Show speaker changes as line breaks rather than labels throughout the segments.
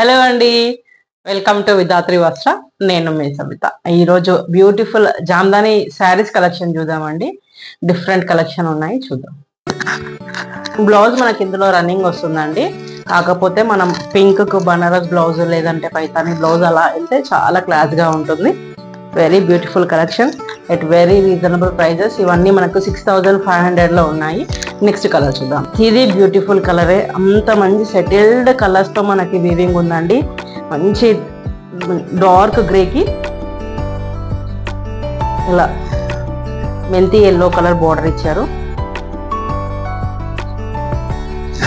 Hello అండి, welcome to Vidhatri వస్త్ర. నేను మీ సబిత. ఈరోజు బ్యూటిఫుల్ జామ్దాని శారీస్ కలెక్షన్ చూద్దామండి. డిఫరెంట్ కలెక్షన్ ఉన్నాయి, చూద్దాం. బ్లౌజ్ మనకి ఇందులో రన్నింగ్ వస్తుందండి. కాకపోతే మనం పింక్ కు బనారస్ బ్లౌజ్ లేదంటే పైతాని బ్లౌజ్ అలా వెళ్తే చాలా క్లాస్ గా ఉంటుంది. Very beautiful collection at very reasonable prices. ఇవన్నీ మనకు 6500 లో ఉన్నాయి. నెక్స్ట్ కలర్ చూద్దాం. ఇది బ్యూటిఫుల్ కలరే, అంత మంచి సెటిల్డ్ కలర్స్ తో మనకి వీవింగ్ ఉందండి. మంచి డార్క్ గ్రేకి ఇలా మెంతి ఎల్లో కలర్ బార్డర్ ఇచ్చారు.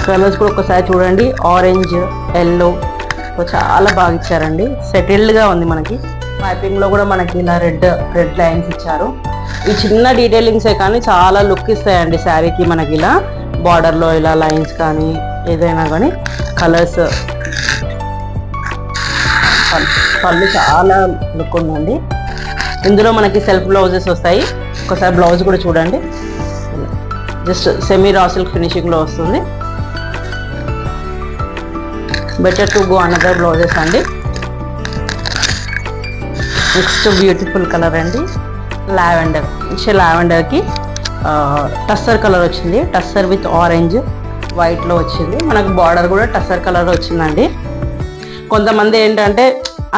కలర్స్ కూడా ఒకసారి చూడండి. ఆరెంజ్, ఎల్లో చాలా బాగా ఇచ్చారండి. సెటిల్డ్ గా ఉంది. మనకి పైపింగ్ లో కూడా మనకి ఇలా రెడ్ లైన్స్ ఇచ్చారు. ఈ చిన్న డీటెయిలింగ్సే కానీ చాలా లుక్ ఇస్తాయండి శారీకి. మనకి ఇలా బార్డర్ లో ఇలా లైన్స్ కానీ ఏదైనా కానీ కలర్స్, పళ్ళు చాలా లుక్ ఉందండి. ఇందులో మనకి సెల్ఫ్ బ్లౌజెస్ వస్తాయి. ఒకసారి బ్లౌజ్ కూడా చూడండి. Just semi raw silk finishing లో వస్తుంది. Better to go another blouses అండి. నెక్స్ట్ బ్యూటిఫుల్ కలర్ అండి, లావెండర్. మంచి లావెండర్ కి టస్సర్ కలర్ వచ్చింది. టస్సర్ విత్ ఆరెంజ్ వైట్ లో వచ్చింది. మనకు బార్డర్ కూడా టస్సర్ కలర్ వచ్చిందండి. కొంతమంది ఏంటంటే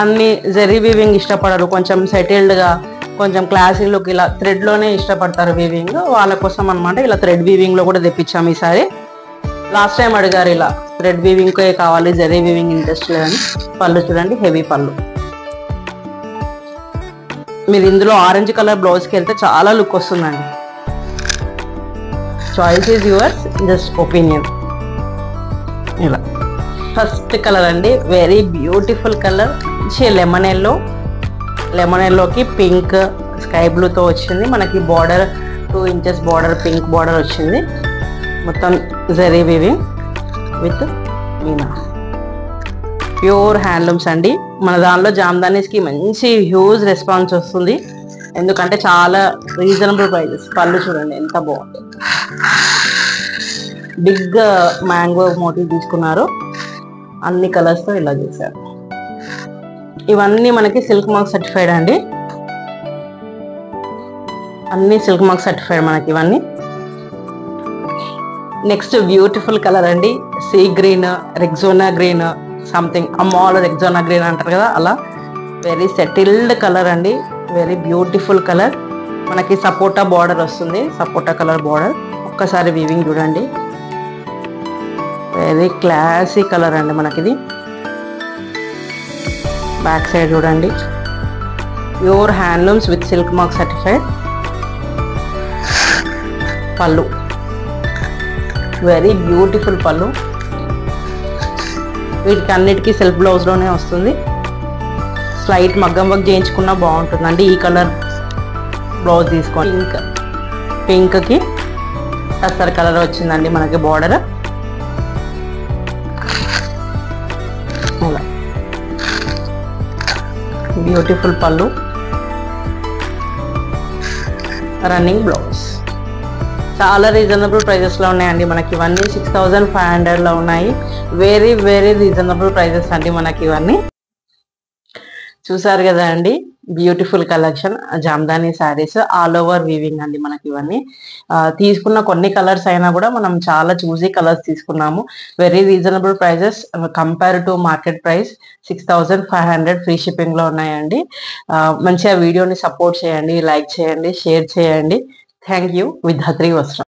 అన్ని జరీ వీవింగ్ ఇష్టపడరు, కొంచెం సెటిల్డ్ గా కొంచెం క్లాసీ లుక్ ఇలా థ్రెడ్ లోనే ఇష్టపడతారు వీవింగ్. వాళ్ళ కోసం అనమాట ఇలా థ్రెడ్ వీవింగ్ లో కూడా తెప్పించాము ఈసారి. లాస్ట్ టైం అడిగారు ఇలా థ్రెడ్ వీవింగ్ కావాలి, జరీ వీవింగ్ ఇంట్రెస్ట్ లేదని. పళ్ళు చూడండి, హెవీ పళ్ళు. మీరు ఇందులో ఆరెంజ్ కలర్ బ్లౌజ్కి వెళ్తే చాలా లుక్ వస్తుందండి. Choice is yours, just opinion. ఇలా ఫస్ట్ కలర్ అండి, వెరీ బ్యూటిఫుల్ కలర్. మంచి లెమన్ ఎల్లోకి పింక్ స్కై బ్లూతో వచ్చింది. మనకి border 2 inches border, pink border వచ్చింది. మొత్తం zari weaving with Meena. Pure handlooms అండి. మన దానిలో జామ్దానీస్కి మంచి హ్యూజ్ రెస్పాన్స్ వస్తుంది, ఎందుకంటే చాలా రీజనబుల్ ప్రైజెస్. పళ్ళు చూడండి ఎంత బాగుంది. బిగ్ మ్యాంగో మోటివ్ తీసుకున్నారు. అన్ని కలర్స్తో ఇలా చేశారు. ఇవన్నీ మనకి సిల్క్ మార్క్ సర్టిఫైడ్ అండి. అన్ని సిల్క్ మార్క్ సర్టిఫైడ్ మనకి ఇవన్నీ. నెక్స్ట్ బ్యూటిఫుల్ కలర్ అండి, sea green, Rexona green, something అమ్మాల్ Rexona green అంటారు కదా, అలా వెరీ సెటిల్డ్ కలర్ అండి. Very beautiful colour. మనకి సపోటా బార్డర్ వస్తుంది, సపోటా కలర్ బార్డర్. ఒక్కసారి వీవింగ్ చూడండి, వెరీ క్లాసీ కలర్ అండి మనకిది. బ్యాక్ సైడ్ చూడండి, pure handlooms with silk mark certified. పళ్ళు వెరీ బ్యూటిఫుల్ పళ్ళు. వీటికి అన్నిటికీ సెల్ఫ్ బ్లౌజ్లోనే వస్తుంది. స్లైట్ మగ్గం వర్క్ చేయించుకున్నా బాగుంటుందండి. ఈ కలర్ బ్లౌజ్ తీసుకోండి. పింక్కి టస్సర్ కలర్ వచ్చిందండి మనకి బార్డర్. బ్యూటిఫుల్ పళ్ళు, రన్నింగ్ బ్లౌజ్. చాలా రీజనబుల్ ప్రైజెస్లో ఉన్నాయండి మనకి ఇవన్నీ. 6500లో ఉన్నాయి. వెరీ వెరీ రీజనబుల్ ప్రైజెస్ అండి మనకి ఇవన్నీ. చూసారు కదా అండి, beautiful collection Jamdani saris, all over weaving అండి మనకి ఇవన్నీ. తీసుకున్న కొన్ని కలర్స్ అయినా కూడా మనం చాలా చూసీ కలర్స్ తీసుకున్నాము. Very reasonable prices compare to market price. 6500 free shipping లో ఉన్నాయండి. మంచిగా వీడియోని సపోర్ట్ చేయండి, లైక్ చేయండి, షేర్ చేయండి. Thank you. విధాత్రి వస్త్ర.